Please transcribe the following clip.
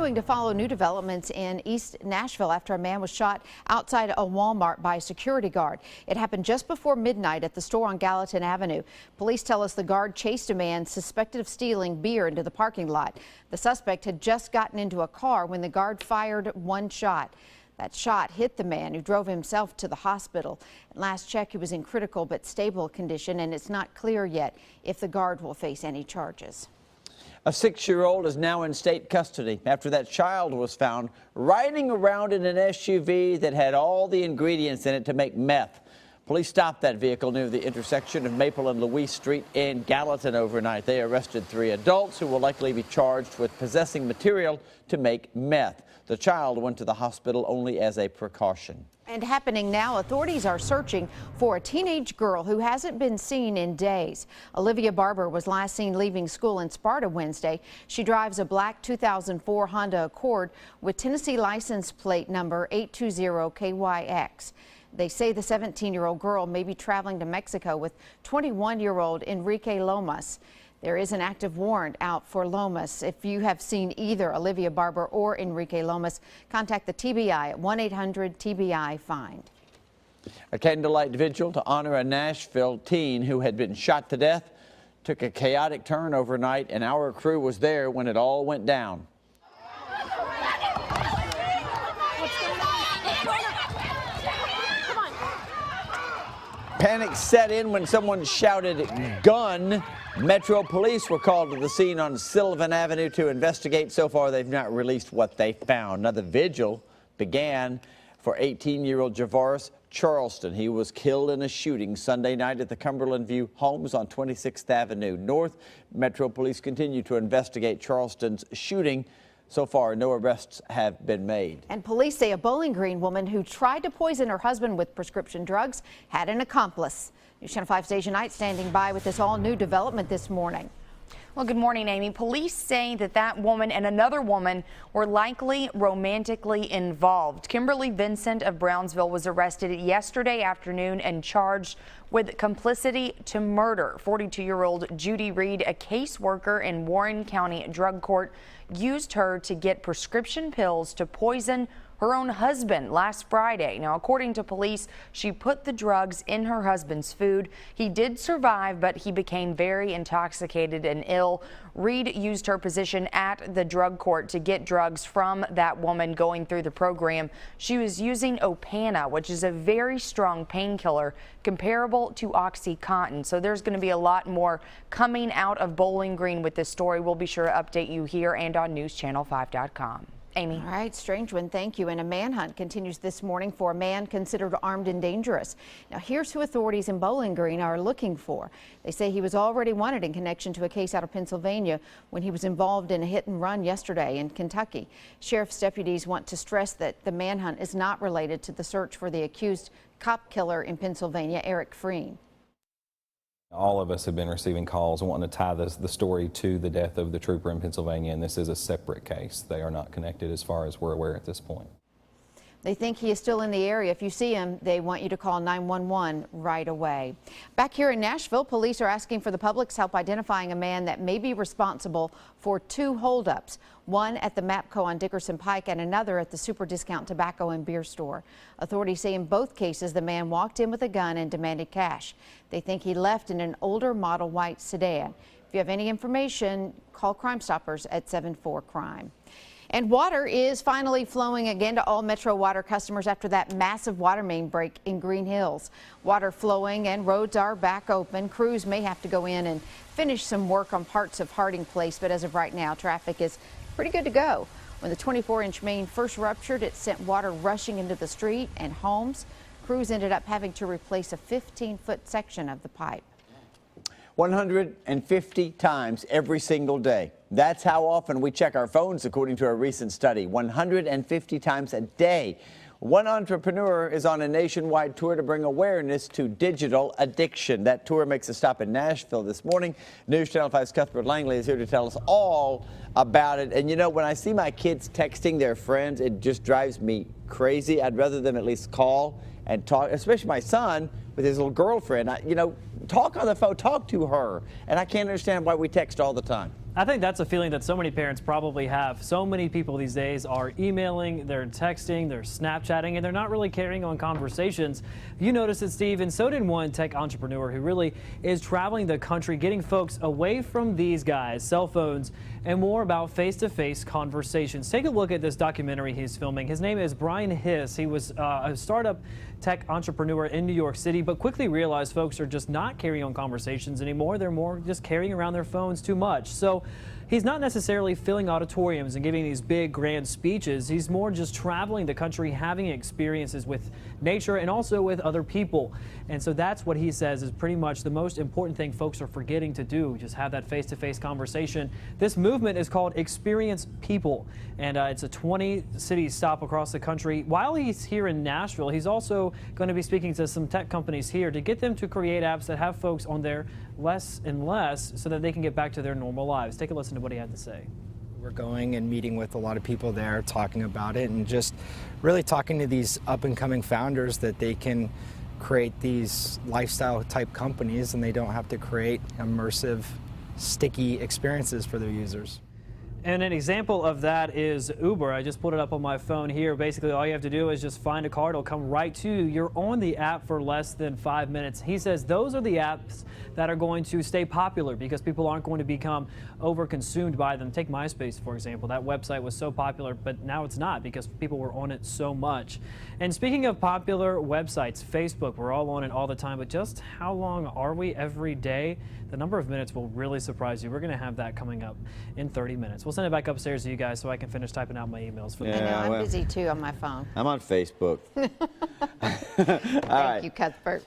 continuing to follow new developments in East Nashville after a man was shot outside a Walmart by a security guard. It happened just before midnight at the store on Gallatin Avenue. Police tell us the guard chased a man suspected of stealing beer into the parking lot. The suspect had just gotten into a car when the guard fired one shot. That shot hit the man, who drove himself to the hospital. Last check, he was in critical but stable condition, and it's not clear yet if the guard will face any charges. A 6-year-old is now in state custody after that child was found riding around in an SUV that had all the ingredients in it to make meth. Police stopped that vehicle near the intersection of Maple and Louise Street in Gallatin overnight. They arrested 3 adults who will likely be charged with possessing material to make meth. The child went to the hospital only as a precaution. And happening now, authorities are searching for a teenage girl who hasn't been seen in days. Olivia Barber was last seen leaving school in Sparta Wednesday. She drives a black 2004 Honda Accord with Tennessee license plate number 820KYX. They say the 17-year-old girl may be traveling to Mexico with 21-year-old Enrique Lomas. There is an active warrant out for Lomas. If you have seen either Olivia Barber or Enrique Lomas, contact the TBI at 1-800-TBI-FIND. A candlelight vigil to honor a Nashville teen who had been shot to death took a chaotic turn overnight, and our crew was there when it all went down. Panic set in when someone shouted "gun." Metro police were called to the scene on Sylvan Avenue to investigate. So far, they've not released what they found. Now, the vigil began for 18-year-old Javaris Charleston. He was killed in a shooting Sunday night at the Cumberland View Homes on 26th Avenue North. Metro police continue to investigate Charleston's shooting. So far, no arrests have been made. And police say a Bowling Green woman who tried to poison her husband with prescription drugs had an accomplice. News Channel 5's Deja Knight standing by with this all-new development this morning. Well, good morning, Amy. Police say that woman and another woman were likely romantically involved. Kimberly Vincent of Brownsville was arrested yesterday afternoon and charged with complicity to murder. 42-year-old Judy Reed, a caseworker in Warren County Drug Court, used her to get prescription pills to poison her own husband last Friday. Now, according to police, she put the drugs in her husband's food. He did survive, but he became very intoxicated and ill. Reed used her position at the drug court to get drugs from that woman going through the program. She was using Opana, which is a very strong painkiller comparable to OxyContin. So there's going to be a lot more coming out of Bowling Green with this story. We'll be sure to update you here and on newschannel5.com. Amy. All right, strange one, thank you. And a manhunt continues this morning for a man considered armed and dangerous. Now, here's who authorities in Bowling Green are looking for. They say he was already wanted in connection to a case out of Pennsylvania when he was involved in a hit and run yesterday in Kentucky. Sheriff's deputies want to stress that the manhunt is not related to the search for the accused cop killer in Pennsylvania, Eric Freen. All of us have been receiving calls wanting to tie the story to the death of the trooper in Pennsylvania, and this is a separate case. They are not connected as far as we're aware at this point. They think he is still in the area. If you see him, they want you to call 911 right away. Back here in Nashville, police are asking for the public's help identifying a man that may be responsible for 2 holdups, one at the MAPCO on Dickerson Pike and another at the Super Discount Tobacco and Beer Store. Authorities say in both cases the man walked in with a gun and demanded cash. They think he left in an older model white sedan. If you have any information, call Crime Stoppers at 74-CRIME. And water is finally flowing again to all Metro Water customers after that massive water main break in Green Hills. Water flowing and roads are back open. Crews may have to go in and finish some work on parts of Harding Place, but as of right now, traffic is pretty good to go. When the 24-inch main first ruptured, it sent water rushing into the street and homes. Crews ended up having to replace a 15-foot section of the pipe. 150 times every single day. That's how often we check our phones, according to a recent study. 150 times a day. One entrepreneur is on a nationwide tour to bring awareness to digital addiction. That tour makes a stop in Nashville this morning. News Channel 5's Cuthbert Langley is here to tell us all about it. And you know, when I see my kids texting their friends, it just drives me crazy. I'd rather them at least call and talk, especially my son with his little girlfriend. You know, talk on the phone, talk to her. And I can't understand why we text all the time. I think that's a feeling that so many parents probably have. So many people these days are emailing, they're texting, they're Snapchatting, and they're not really carrying on conversations. You noticed it, Steve, and so did one tech entrepreneur who really is traveling the country, getting folks away from these guys, cell phones, and more about face-to-face conversations. Take a look at this documentary he's filming. His name is Brian Hiss. He was a startup tech entrepreneur in New York City, but quickly realized folks are just not carrying on conversations anymore. They're more just carrying around their phones too much. So he's not necessarily filling auditoriums and giving these big grand speeches. He's more just traveling the country, having experiences with nature and also with other people. And so that's what he says is pretty much the most important thing folks are forgetting to do, just have that face-to-face conversation. This movement is called Experience People, and it's a 20-city stop across the country. While he's here in Nashville, he's also going to be speaking to some tech companies here to get them to create apps that have folks on there less and less so that they can get back to their normal lives. Take a listen to what he had to say. We're going and meeting with a lot of people there, talking about it, and just really talking to these up-and-coming founders that they can create these lifestyle-type companies and they don't have to create immersive, sticky experiences for their users. And an example of that is Uber. I just pulled it up on my phone here. Basically, all you have to do is just find a car. It'll come right to you. You're on the app for less than 5 minutes. He says those are the apps that are going to stay popular because people aren't going to become over-consumed by them. Take MySpace, for example. That website was so popular, but now it's not because people were on it so much. And speaking of popular websites, Facebook, we're all on it all the time, but just how long are we every day? The number of minutes will really surprise you. We're going to have that coming up in 30 minutes. We'll send it back upstairs to you guys so I can finish typing out my emails for the I day. know, I'm busy too on my phone. I'm on Facebook. Thank you, Cuthbert.